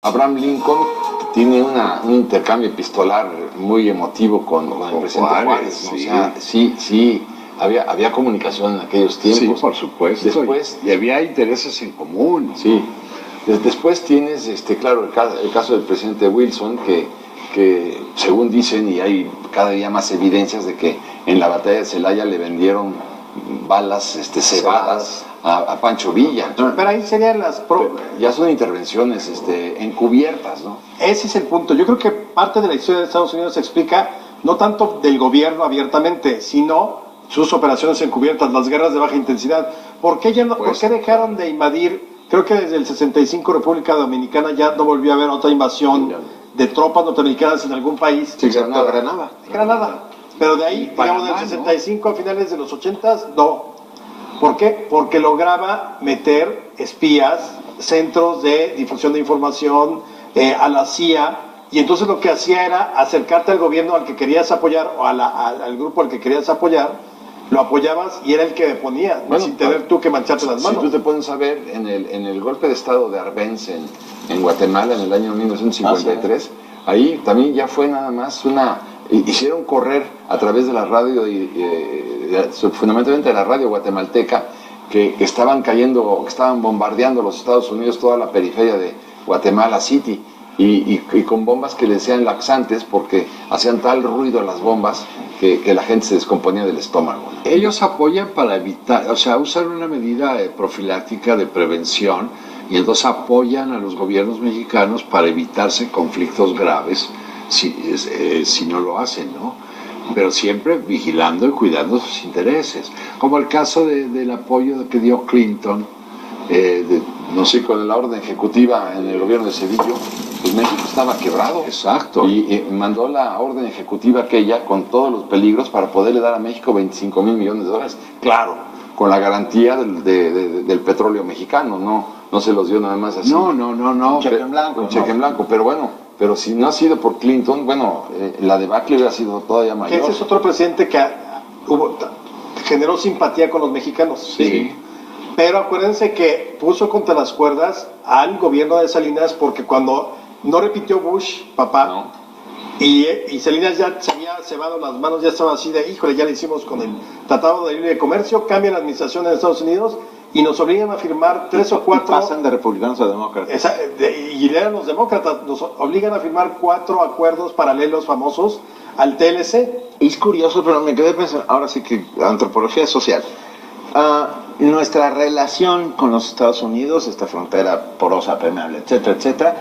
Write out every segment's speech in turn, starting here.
Abraham Lincoln tiene un intercambio epistolar muy emotivo con el presidente Juárez, ¿no? Sí. O sea, sí, había comunicación en aquellos tiempos. Sí, por supuesto. Después, y había intereses en común. Sí. Después tienes, claro, el caso del presidente Wilson, que según dicen, y hay cada día más evidencias de que en la batalla de Celaya le vendieron balas cebadas a Pancho Villa. Pero ahí serían ya son intervenciones encubiertas, ¿no? Ese es el punto. Yo creo que parte de la historia de Estados Unidos se explica no tanto del gobierno abiertamente, sino sus operaciones encubiertas, las guerras de baja intensidad. ¿Por qué dejaron de invadir? Creo que desde el 65 República Dominicana ya no volvió a haber otra invasión de tropas norteamericanas en algún país. Sí, Granada. Pero de ahí, digamos, del 65 a finales de los 80, no. ¿Por qué? Porque lograba meter espías, centros de difusión de información, a la CIA, y entonces lo que hacía era acercarte al gobierno al que querías apoyar, o al grupo al que querías apoyar, lo apoyabas y era el que ponía, sin tener tú que mancharte las manos. Si tú te pones a ver, en el golpe de estado de Arbenz en Guatemala en el año 1953, ahí también ya fue nada más hicieron correr a través de la radio, fundamentalmente de la radio guatemalteca, que estaban bombardeando los Estados Unidos toda la periferia de Guatemala City, y con bombas que le decían laxantes porque hacían tal ruido las bombas que la gente se descomponía del estómago. Ellos apoyan para evitar, o sea, usan una medida profiláctica de prevención, y entonces apoyan a los gobiernos mexicanos para evitarse conflictos graves si no lo hacen, ¿no? Pero siempre vigilando y cuidando sus intereses, como el caso del apoyo que dio Clinton, no sé, con la orden ejecutiva en el gobierno de Cedillo, pues México estaba quebrado. Exacto. Y mandó la orden ejecutiva aquella con todos los peligros para poderle dar a México 25 mil millones de dólares. Claro, con la garantía del petróleo mexicano, no se los dio nada más así. No. Un cheque en blanco. Un cheque en blanco, pero bueno, pero si no ha sido por Clinton, la debacle hubiera sido todavía mayor. Ese es otro presidente que generó simpatía con los mexicanos. Sí. Pero acuérdense que puso contra las cuerdas al gobierno de Salinas, porque cuando no repitió Bush, papá, y Salinas ya se había cebado las manos, ya estaba así de, híjole, ya le hicimos con el Tratado de Libre Comercio, cambia la administración en Estados Unidos y nos obligan a firmar 3 o 4... Pasan de republicanos a demócratas. Y eran los demócratas, nos obligan a firmar 4 acuerdos paralelos famosos al TLC. Es curioso, pero me quedé pensando, ahora sí que antropología social. Nuestra relación con los Estados Unidos, esta frontera porosa, permeable, etcétera, etcétera,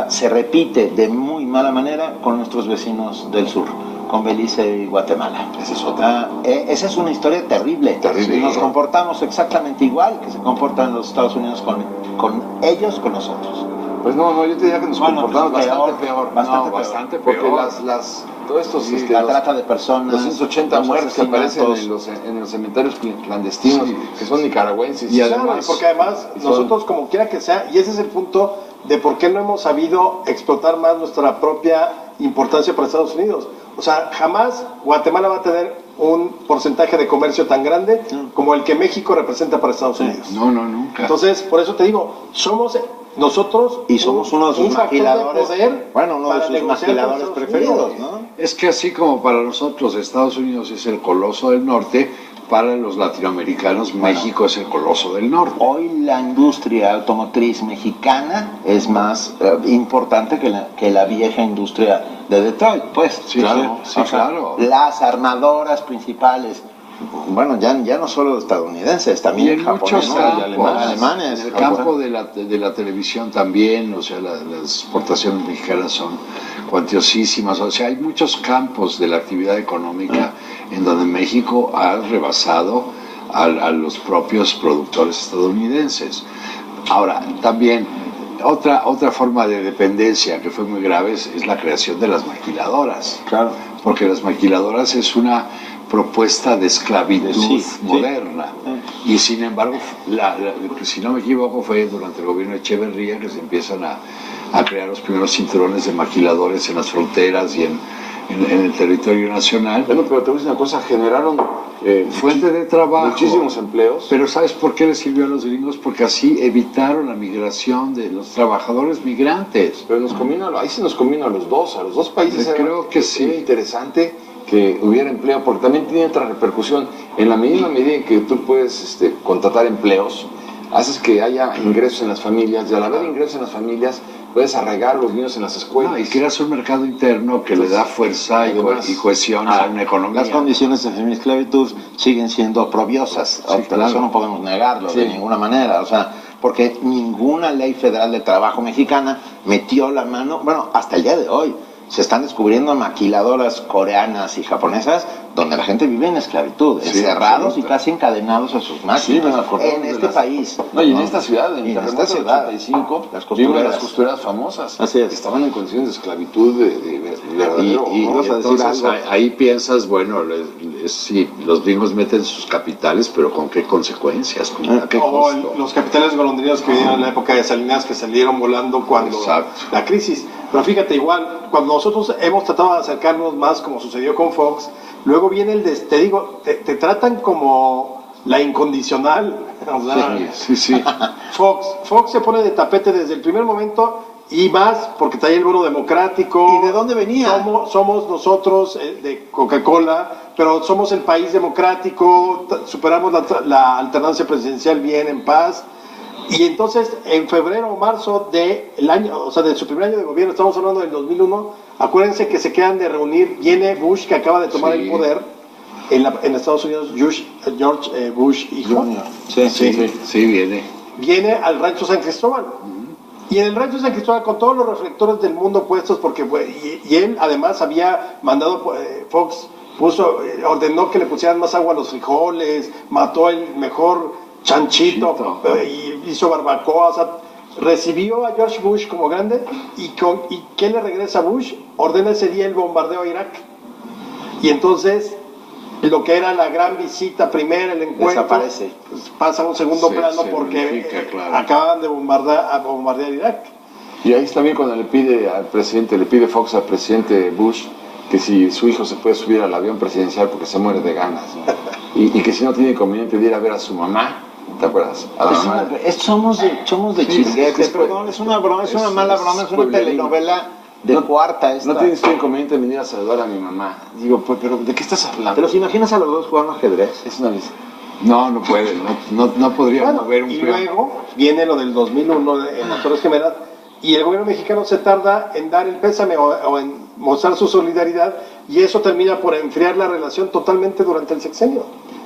se repite de muy mala manera con nuestros vecinos del sur, con Belice y Guatemala. Esa es otra. Esa es una historia terrible. Nos comportamos exactamente igual que se comportan los Estados Unidos con ellos, con nosotros. Pues no, yo te diría que nos comportamos bastante peor. Bastante peor. Porque todos estos... la trata de personas... Los 180 muertes que aparecen en los cementerios clandestinos, que son nicaragüenses. Y además, porque además nosotros, como quiera que sea, y ese es el punto de por qué no hemos sabido explotar más nuestra propia importancia para Estados Unidos. O sea, jamás Guatemala va a tener un porcentaje de comercio tan grande como el que México representa para Estados Unidos. No, nunca. Entonces, por eso te digo, somos nosotros y somos uno de sus maquiladores, uno de sus maquiladores preferidos, ¿no? Es que así como para nosotros Estados Unidos es el coloso del norte, para los latinoamericanos México es el coloso del norte. Hoy la industria automotriz mexicana es más importante que la vieja industria de Detroit, pues. Sí, claro. Las armadoras principales, bueno, ya no solo estadounidenses, también japoneses y alemanes. En el campo de la televisión también, o sea, las exportaciones mexicanas son cuantiosísimas, o sea, hay muchos campos de la actividad económica en donde México ha rebasado a los propios productores estadounidenses. Ahora, también, otra forma de dependencia que fue muy grave es la creación de las maquiladoras. Claro. Porque las maquiladoras es una propuesta de esclavitud moderna. Y sin embargo, si no me equivoco, fue durante el gobierno de Echeverría que se empiezan a crear los primeros cinturones de maquiladores en las fronteras y en el territorio nacional. Bueno, pero te voy a decir una cosa, generaron Fuente de trabajo. muchísimos empleos. Pero ¿sabes por qué les sirvió a los gringos? Porque así evitaron la migración de los trabajadores migrantes. Pero ahí sí nos convino a los dos países. Creo que sí. Era interesante que hubiera empleo, porque también tiene otra repercusión. En la misma medida en que tú puedes contratar empleos, haces que haya ingresos en las familias, y al haber ingresos en las familias, puedes arraigar a los niños en las escuelas. No, y creas un mercado interno que le da fuerza y cohesión a una economía. Las condiciones de semi-esclavitud siguen siendo oprobiosas, Sí, claro. Eso no podemos negarlo Sí. de ninguna manera, porque ninguna ley federal de trabajo mexicana metió la mano, hasta el día de hoy. Se están descubriendo maquiladoras coreanas y japonesas donde la gente vive en esclavitud, Sí, encerrados y absoluta. casi encadenados a sus máquinas. Sí, me acuerdo en de este las- país. No, y en esta ciudad, en Y en terremoto esta del ciudad, 85, las vimos costureras. las costureras famosas. Así es. Estaban en condiciones de esclavitud de verdadero Y horror. vas a decir Entonces algo. ahí piensas, bueno, sí, los gringos meten sus capitales, pero ¿con qué consecuencias? ¿Con qué O costo? los capitales golondrinos que vinieron en la época de Salinas, que salieron volando cuando Exacto. la crisis. Pero fíjate, igual, cuando nosotros hemos tratado de acercarnos más, como sucedió con Fox, luego viene te digo, te tratan como la incondicional. O sea, Sí. Fox se pone de tapete desde el primer momento y más porque trae el bono democrático. ¿Y de dónde venía? Somos nosotros de Coca-Cola, pero somos el país democrático, superamos la alternancia presidencial bien, en paz. Y entonces, en febrero o marzo del año, o sea, de su primer año de gobierno, estamos hablando del 2001, acuérdense que se quedan de reunir, viene Bush, que acaba de tomar Sí. el poder en Estados Unidos, George Bush hijo. Sí, viene. Viene al rancho San Cristóbal. Y en el rancho San Cristóbal, con todos los reflectores del mundo puestos, porque y él además había mandado, Fox ordenó que le pusieran más agua a los frijoles, mató el mejor chanchito, y hizo barbacoa, o sea, recibió a George Bush como grande, y ¿qué le regresa a Bush? Ordena ese día el bombardeo a Irak. Y entonces, lo que era la gran visita primera, el encuentro, Desaparece. pues, pasa a un segundo Se plano porque modifica, claro. acaban de bombardear Irak. Y ahí está bien cuando le pide Fox al presidente Bush que si su hijo se puede subir al avión presidencial porque se muere de ganas, ¿no? y que si no tiene inconveniente de ir a ver a su mamá, ¿te acuerdas? A la mamá. Somos de chinguetes, es perdón, es una broma, es una mala broma, es una pueblerino. telenovela de cuarta esta. No tienes inconveniente en venir a saludar a mi mamá. Digo, pues, pero ¿de qué estás hablando? ¿Te los imaginas a los dos jugando ajedrez? Es una vez. No puede, no podría Bueno, mover un y peón. luego viene lo del 2001 en las Torres Gemelas, y el gobierno mexicano se tarda en dar el pésame o en mostrar su solidaridad, y eso termina por enfriar la relación totalmente durante el sexenio.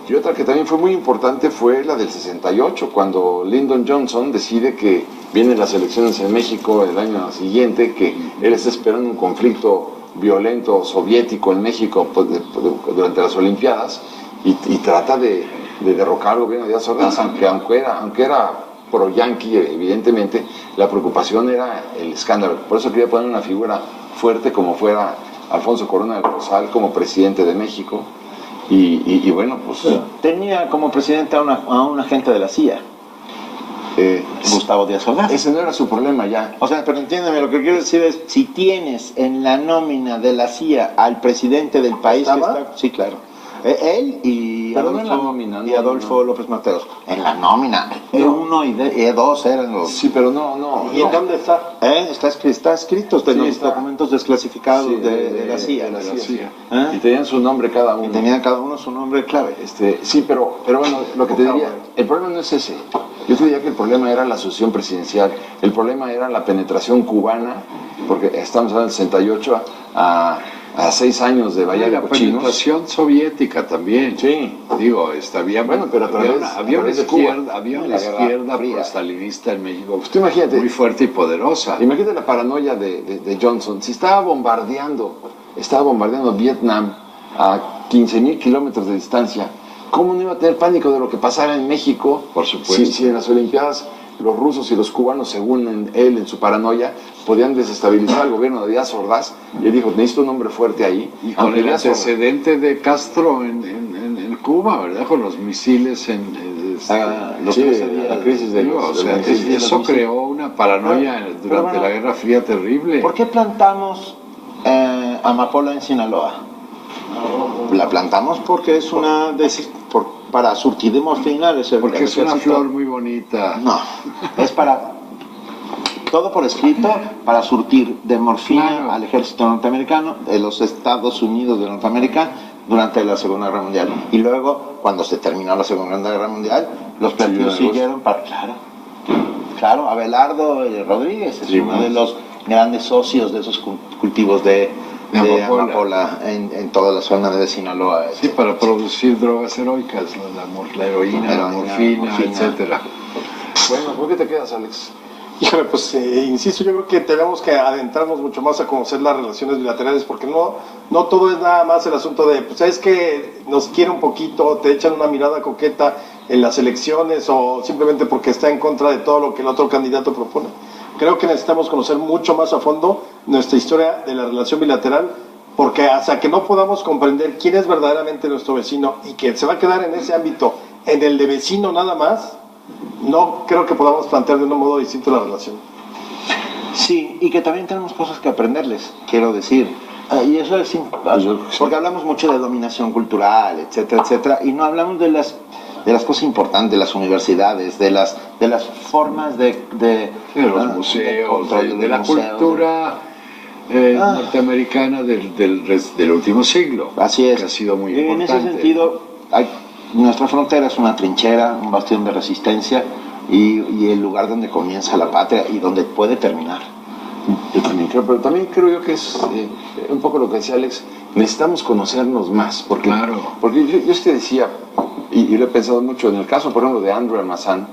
Y otra que también fue muy importante fue la del 68, cuando Lyndon Johnson decide que vienen las elecciones en México el año siguiente, que él está esperando un conflicto violento soviético en México durante las Olimpiadas, y trata de derrocar al gobierno de Díaz Ordaz, aunque era pro-yanqui, evidentemente, la preocupación era el escándalo. Por eso quería poner una figura fuerte como fuera Alfonso Corona del Rosal como presidente de México. Y bueno, pues... Tenía como presidente a un agente de la CIA, Gustavo Díaz Ordaz. Ese no era su problema ya. O sea, pero entiéndeme, lo que quiero decir es, si tienes en la nómina de la CIA al presidente del país que ¿Estaba? está... Sí, claro. Él y Pero no Adolfo, en la nómina, y no, Adolfo no. López Mateos. En la nómina. E1 y E2 eran los... Sí, pero no. ¿Y en dónde está? Está escrito en Sí, los está. documentos desclasificados Sí, de la CIA. de la CIA. ¿Eh? Y tenían su nombre cada uno. Y tenían cada uno su nombre clave. Sí, pero bueno, lo que te diría, el problema no es ese. Yo te diría que el problema era la sucesión presidencial, el problema era la penetración cubana, porque estamos hablando del 68 a 6 años de Bahía de La Cochinos. penetración soviética también. Sí. Digo, había, Bueno, pero a través- había a una través de Cuba. izquierda, La Guerra izquierda Fría. pro-stalinista en México Tú imagínate. muy fuerte y poderosa. Imagínate la paranoia de Johnson. Si estaba bombardeando Vietnam a 15,000 kilómetros de distancia, ¿cómo no iba a tener pánico de lo que pasara en México? Por supuesto. Si en las Olimpiadas los rusos y los cubanos, según él, en su paranoia, podían desestabilizar al gobierno de Díaz Ordaz, y él dijo, necesito un hombre fuerte ahí. Y con Aunque el Díaz Ordaz- antecedente de Castro en Cuba, ¿verdad? Con los misiles Los Sí, 13 días. la crisis de digo, los... o sea, de los- de los eso misiles. creó una paranoia Pero durante bueno, la Guerra Fría terrible. ¿Por qué plantamos Amapola en Sinaloa. La plantamos porque es para surtir de morfina. Porque es una flor muy bonita. No, es para todo por escrito, para surtir de morfina al ejército norteamericano, de los Estados Unidos de Norteamérica, durante la Segunda Guerra Mundial. Y luego, cuando se terminó la Segunda Guerra Mundial, los platillos siguieron para... Claro, Abelardo Rodríguez es uno de los grandes socios de esos cultivos de amapola en toda la zona de Sinaloa. Sí, para producir drogas heroicas, la heroína, la morfina, etcétera. Bueno, ¿por qué te quedas, Alex? Híjole, pues insisto, yo creo que tenemos que adentrarnos mucho más a conocer las relaciones bilaterales, porque no todo es nada más el asunto de, pues es que nos quiere un poquito, te echan una mirada coqueta en las elecciones o simplemente porque está en contra de todo lo que el otro candidato propone. Creo que necesitamos conocer mucho más a fondo nuestra historia de la relación bilateral, porque hasta que no podamos comprender quién es verdaderamente nuestro vecino y que se va a quedar en ese ámbito, en el de vecino nada más, no creo que podamos plantear de un modo distinto la relación. Sí, y que también tenemos cosas que aprenderles, quiero decir. Y eso es porque hablamos mucho de dominación cultural, etcétera, etcétera, y no hablamos de las cosas importantes, de las universidades, de las formas de los museos, de la cultura norteamericana del último siglo. Así es. Que ha sido muy importante. En ese sentido, nuestra frontera es una trinchera, un bastión de resistencia y el lugar donde comienza la patria y donde puede terminar. Yo también creo, pero también creo yo que es un poco lo que decía Alex, necesitamos conocernos más, porque yo te decía, y lo he pensado mucho, en el caso, por ejemplo, de Andrew Almazán,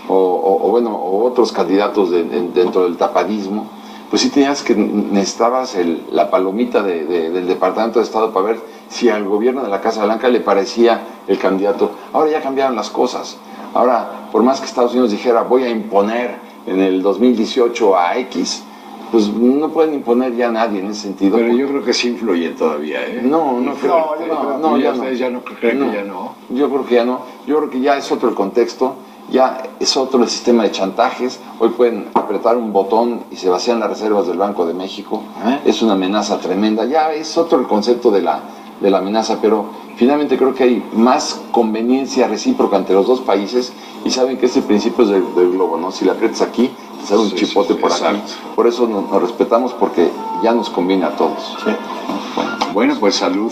o otros candidatos dentro del tapadismo, pues sí tenías que necesitabas la palomita del Departamento de Estado para ver si al gobierno de la Casa Blanca le parecía el candidato. Ahora ya cambiaron las cosas. Ahora, por más que Estados Unidos dijera voy a imponer en el 2018 a X, pues no pueden imponer ya a nadie en ese sentido. Pero yo creo que sí influyen todavía, ¿eh? No creo. No, ya no. ¿Ya no creen que ya no? Yo creo que ya no. Yo creo que ya es otro el contexto, ya es otro el sistema de chantajes. Hoy pueden apretar un botón y se vacían las reservas del Banco de México. Es una amenaza tremenda. Ya es otro el concepto de la amenaza, pero finalmente creo que hay más conveniencia recíproca entre los dos países y saben que ese principio es del globo, ¿no? Si le aprietas aquí, te sale un chipote por aquí. Por eso nos respetamos, porque ya nos conviene a todos. Bueno, pues salud.